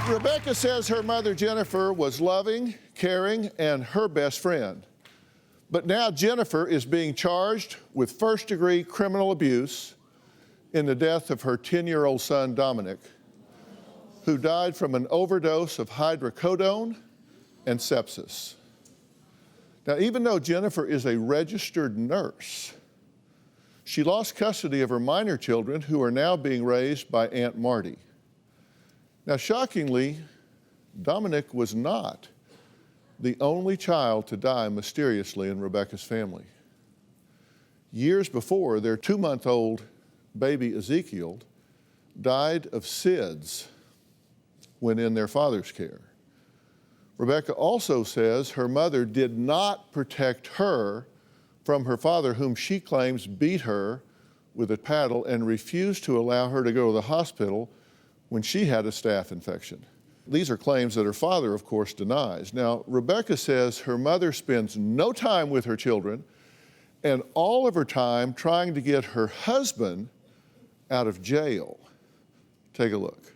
Rebecca says her mother, Jennifer, was loving, caring, and her best friend. But now Jennifer is being charged with first-degree criminal abuse in the death of her 10-year-old son, Dominic, who died from an overdose of hydrocodone and sepsis. Now, even though Jennifer is a registered nurse, she lost custody of her minor children, who are now being raised by Aunt Marty. Now, shockingly, Dominic was not the only child to die mysteriously in Rebecca's family. Years before, their 2-month-old baby Ezekial died of SIDS when in their father's care. Rebecca also says her mother did not protect her from her father, whom she claims beat her with a paddle and refused to allow her to go to the hospital when she had a staph infection. These are claims that her father, of course, denies. Now, Rebecca says her mother spends no time with her children and all of her time trying to get her husband out of jail. Take a look.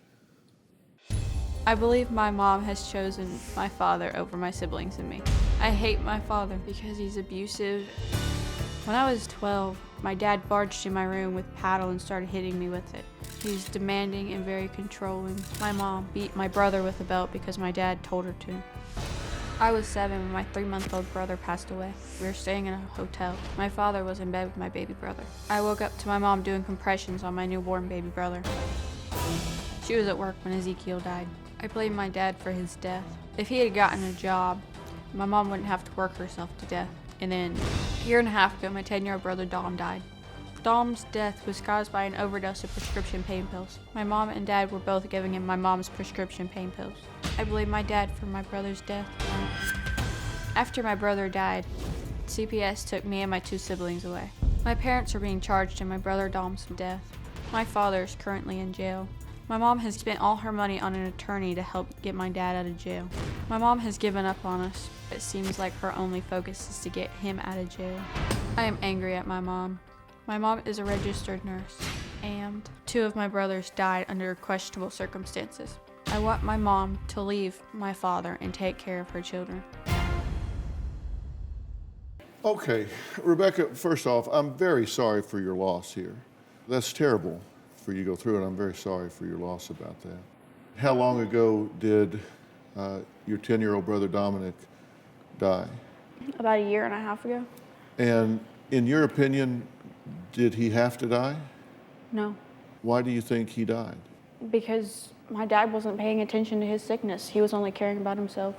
I believe my mom has chosen my father over my siblings and me. I hate my father because he's abusive. When I was 12, my dad barged in my room with a paddle and started hitting me with it. He's demanding and very controlling. My mom beat my brother with a belt because my dad told her to. I was 7 when my 3-month-old brother passed away. We were staying in a hotel. My father was in bed with my baby brother. I woke up to my mom doing compressions on my newborn baby brother. She was at work when Ezekial died. I blame my dad for his death. If he had gotten a job, my mom wouldn't have to work herself to death. And then, a year and a half ago, my 10-year-old brother Dom died. Dom's death was caused by an overdose of prescription pain pills. My mom and dad were both giving him my mom's prescription pain pills. I blame my dad for my brother's death. After my brother died, CPS took me and my 2 siblings away. My parents are being charged in my brother Dom's death. My father is currently in jail. My mom has spent all her money on an attorney to help get my dad out of jail. My mom has given up on us. It seems like her only focus is to get him out of jail. I am angry at my mom. My mom is a registered nurse, and 2 of my brothers died under questionable circumstances. I want my mom to leave my father and take care of her children. Okay, Rebecca, first off, I'm very sorry for your loss here. That's terrible for you to go through, and I'm very sorry for your loss about that. How long ago did your 10-year-old brother Dominic die? About a year and a half ago. And in your opinion, did he have to die? No. Why do you think he died? Because my dad wasn't paying attention to his sickness. He was only caring about himself.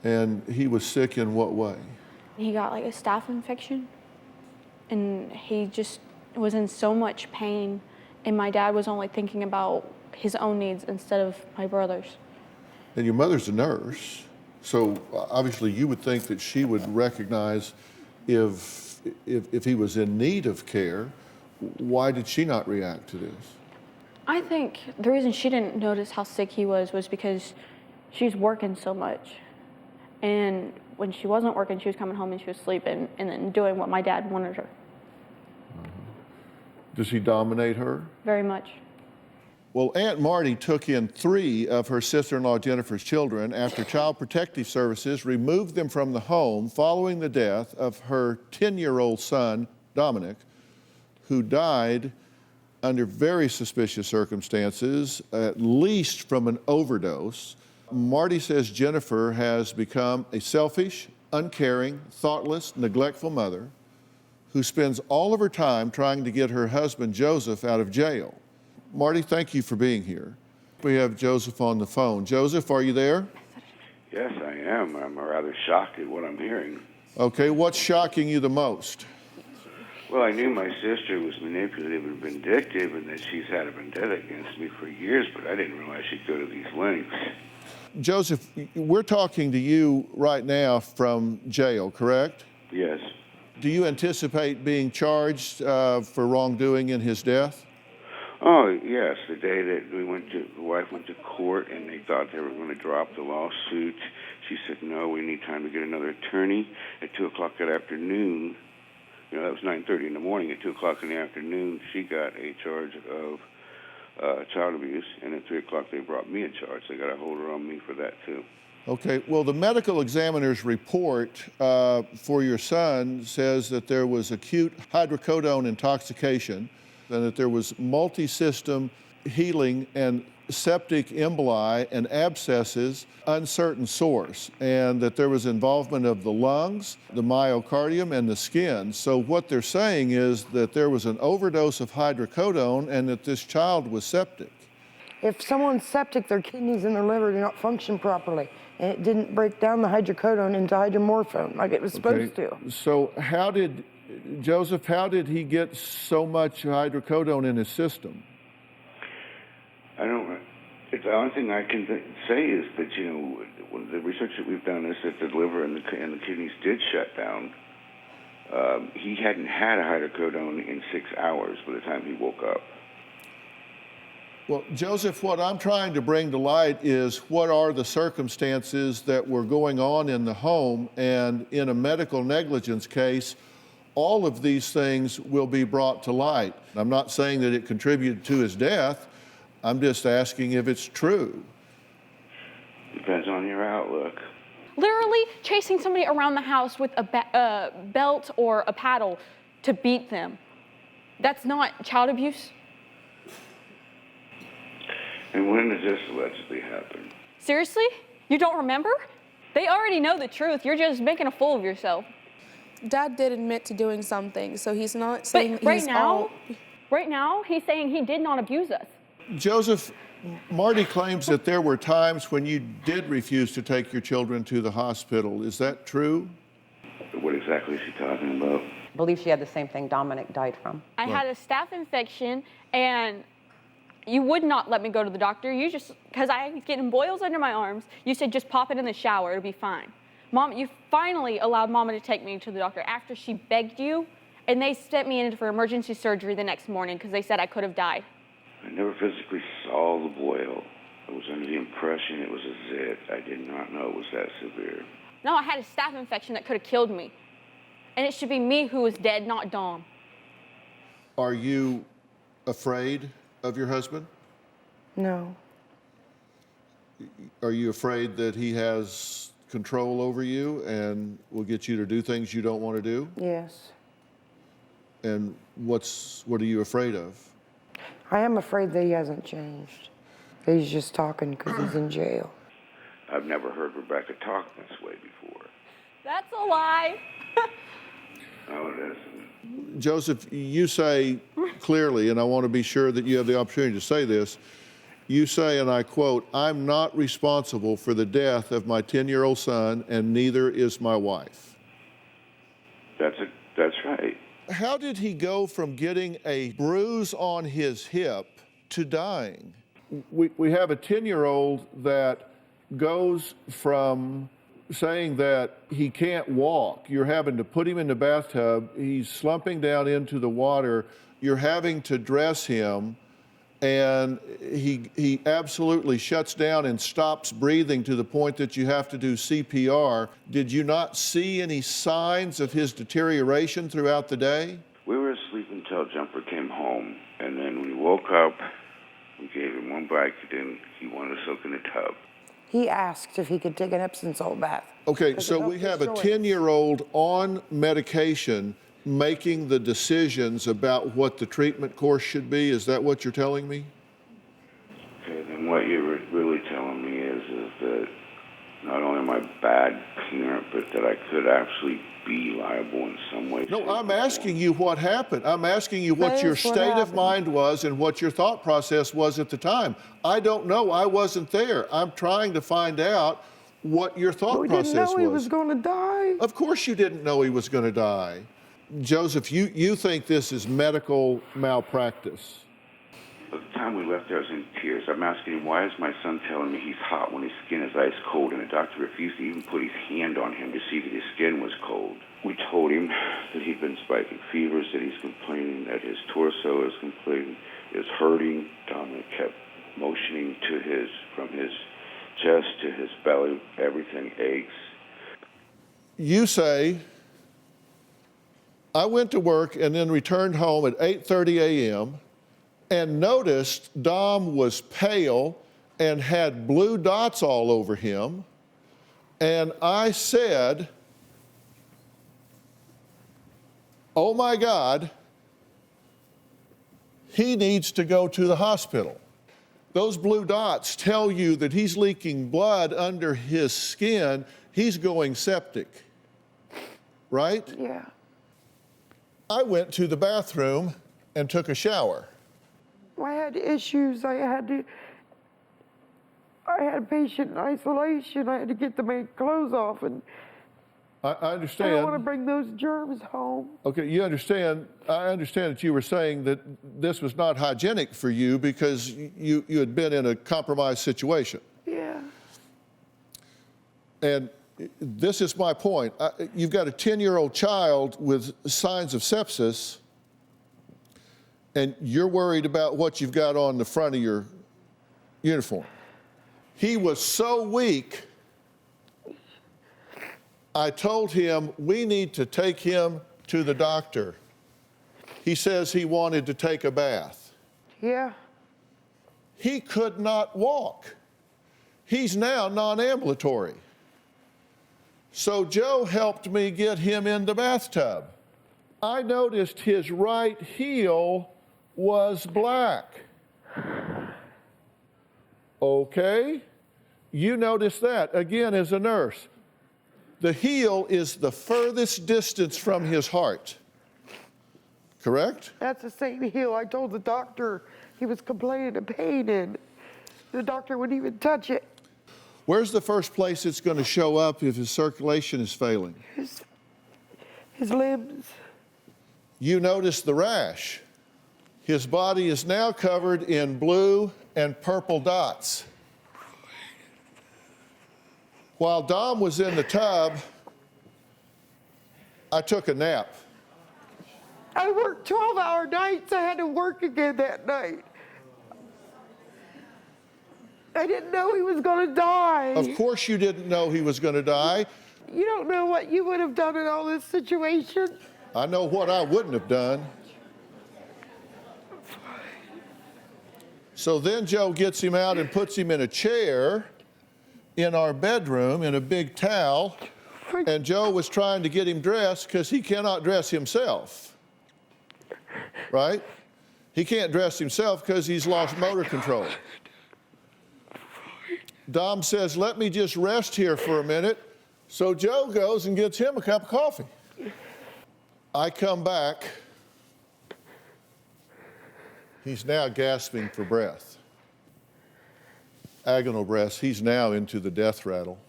And he was sick in what way? He got like a staph infection, and he just was in so much pain, and my dad was only thinking about his own needs instead of my brother's. And your mother's a nurse, so obviously you would think that she would recognize if he was in need of care. Why did she not react to this? I think the reason she didn't notice how sick he was because she's working so much. And when she wasn't working, she was coming home and she was sleeping and then doing what my dad wanted her. Does he dominate her? Very much. Well, Aunt Marty took in 3 of her sister-in-law Jennifer's children after Child Protective Services removed them from the home following the death of her 10-year-old son, Dominic, who died under very suspicious circumstances, at least from an overdose. Marty says Jennifer has become a selfish, uncaring, thoughtless, neglectful mother who spends all of her time trying to get her husband, Joseph, out of jail. Marty, thank you for being here. We have Joseph on the phone. Joseph, are you there? Yes, I am. I'm rather shocked at what I'm hearing. Okay, what's shocking you the most? Well, I knew my sister was manipulative and vindictive and that she's had a vendetta against me for years, but I didn't realize she'd go to these lengths. Joseph, we're talking to you right now from jail, correct? Yes. Do you anticipate being charged for wrongdoing in his death? Oh, yes. The day that the wife went to court and they thought they were going to drop the lawsuit, she said, no, we need time to get another attorney. At 2 o'clock that afternoon, that was 9:30 in the morning. At 2 o'clock in the afternoon, she got a charge of child abuse, and at 3 o'clock they brought me in charge. They got a holder on me for that too. Okay, well, the medical examiner's report for your son says that there was acute hydrocodone intoxication and that there was multi-system healing and septic emboli and abscesses, uncertain source, and that there was involvement of the lungs, the myocardium, and the skin. So what they're saying is that there was an overdose of hydrocodone and that this child was septic. If someone's septic, their kidneys and their liver do not function properly, and it didn't break down the hydrocodone into hydromorphone like it was supposed to. So Joseph, how did he get so much hydrocodone in his system? I don't. The only thing I can say is that the research that we've done is that the liver and the kidneys did shut down. He hadn't had a hydrocodone in 6 hours by the time he woke up. Well, Joseph, what I'm trying to bring to light is what are the circumstances that were going on in the home, and in a medical negligence case, all of these things will be brought to light. I'm not saying that it contributed to his death. I'm just asking if it's true. Depends on your outlook. Literally chasing somebody around the house with a belt or a paddle to beat them. That's not child abuse? And when did this allegedly happen? Seriously? You don't remember? They already know the truth. You're just making a fool of yourself. Dad did admit to doing something, so he's not saying But right now, he's saying he did not abuse us. Joseph, Marty claims that there were times when you did refuse to take your children to the hospital. Is that true? What exactly is she talking about? I believe she had the same thing Dominic died from. I had a staph infection, and you would not let me go to the doctor. You just, because I was getting boils under my arms, you said just pop it in the shower, it'll be fine. Mom, you finally allowed Mama to take me to the doctor after she begged you, and they sent me in for emergency surgery the next morning because they said I could have died. I never physically saw the boil. I was under the impression it was a zit. I did not know it was that severe. No, I had a staph infection that could have killed me. And it should be me who was dead, not Dom. Are you afraid of your husband? No. Are you afraid that he has control over you and will get you to do things you don't want to do? Yes. And what are you afraid of? I am afraid that he hasn't changed. That he's just talking because he's in jail. I've never heard Rebecca talk this way before. That's a lie. No, it isn't. Joseph, you say clearly, and I want to be sure that you have the opportunity to say this, you say, and I quote, "I'm not responsible for the death of my 10-year-old son, and neither is my wife." That's right. How did he go from getting a bruise on his hip to dying? We have a 10-year-old that goes from saying that he can't walk. You're having to put him in the bathtub. He's slumping down into the water. You're having to dress him, and he absolutely shuts down and stops breathing to the point that you have to do CPR. Did you not see any signs of his deterioration throughout the day? We were asleep until Jumper came home, and then when he woke up, we gave him one Vicodin. He wanted to soak in the tub. He asked if he could take an Epsom salt bath. Okay, so we have a 10-year-old on medication making the decisions about what the treatment course should be. Is that what you're telling me? Okay, then what you're really telling me is that not only am I a bad parent, but that I could actually be liable in some way. No, I'm asking you what happened. I'm asking you what your state of mind was and what your thought process was at the time. I don't know. I wasn't there. I'm trying to find out what your thought process was. We didn't know he was going to die. Of course you didn't know he was going to die. Joseph, you think this is medical malpractice. By the time we left there, I was in tears. I'm asking him, why is my son telling me he's hot when his skin is ice cold? And the doctor refused to even put his hand on him to see that his skin was cold. We told him that he'd been spiking fevers, that he's complaining that his torso is hurting. Dominic kept motioning from his chest to his belly. Everything aches. You say, I went to work and then returned home at 8:30 a.m., and noticed Dom was pale and had blue dots all over him. And I said, oh my God, he needs to go to the hospital. Those blue dots tell you that he's leaking blood under his skin. He's going septic, right? Yeah. I went to the bathroom and took a shower. I had issues. I had patient isolation. I had to get the man's clothes off, and I I understand. don't want to bring those germs home. Okay, you understand. I understand that you were saying that this was not hygienic for you because you had been in a compromised situation. Yeah. And this is my point. You've got a 10-year-old child with signs of sepsis, and you're worried about what you've got on the front of your uniform. He was so weak, I told him we need to take him to the doctor. He says he wanted to take a bath. Yeah. He could not walk. He's now non-ambulatory. So Joe helped me get him in the bathtub. I noticed his right heel was black. Okay, you noticed that again as a nurse. The heel is the furthest distance from his heart, correct? That's the same heel I told the doctor he was complaining of pain in. The doctor wouldn't even touch it. Where's the first place it's going to show up if his circulation is failing? His limbs. You notice the rash. His body is now covered in blue and purple dots. While Dom was in the tub, I took a nap. I worked 12-hour nights. I had to work again that night. I didn't know he was going to die. Of course you didn't know he was going to die. You don't know what you would have done in all this situation. I know what I wouldn't have done. So then Joe gets him out and puts him in a chair in our bedroom in a big towel. And Joe was trying to get him dressed because he cannot dress himself, right? He can't dress himself because he's lost motor control. Dom says, let me just rest here for a minute. So Joe goes and gets him a cup of coffee. I come back. He's now gasping for breath. Agonal breaths. He's now into the death rattle.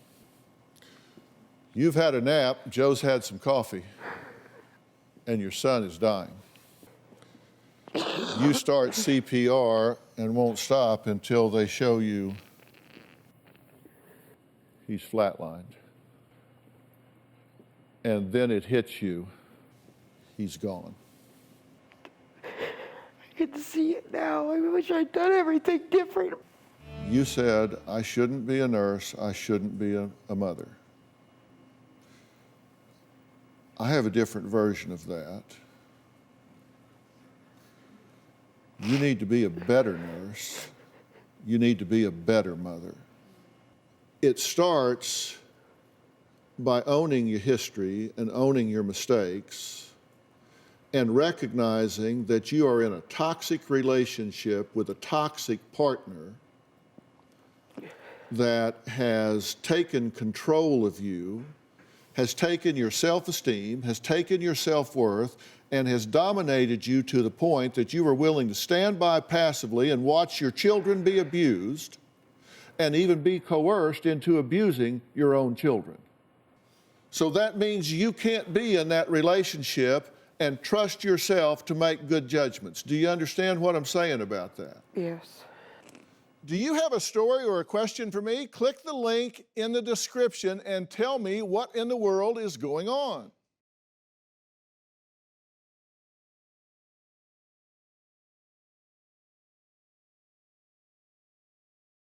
You've had a nap, Joe's had some coffee, and your son is dying. You start CPR and won't stop until they show you he's flatlined. And then it hits you, he's gone. I can see it now. I wish I'd done everything different. You said, I shouldn't be a nurse, I shouldn't be a mother. I have a different version of that. You need to be a better nurse. You need to be a better mother. It starts by owning your history and owning your mistakes and recognizing that you are in a toxic relationship with a toxic partner that has taken control of you, has taken your self-esteem, has taken your self-worth, and has dominated you to the point that you are willing to stand by passively and watch your children be abused and even be coerced into abusing your own children. So that means you can't be in that relationship and trust yourself to make good judgments. Do you understand what I'm saying about that? Yes. Do you have a story or a question for me? Click the link in the description and tell me what in the world is going on.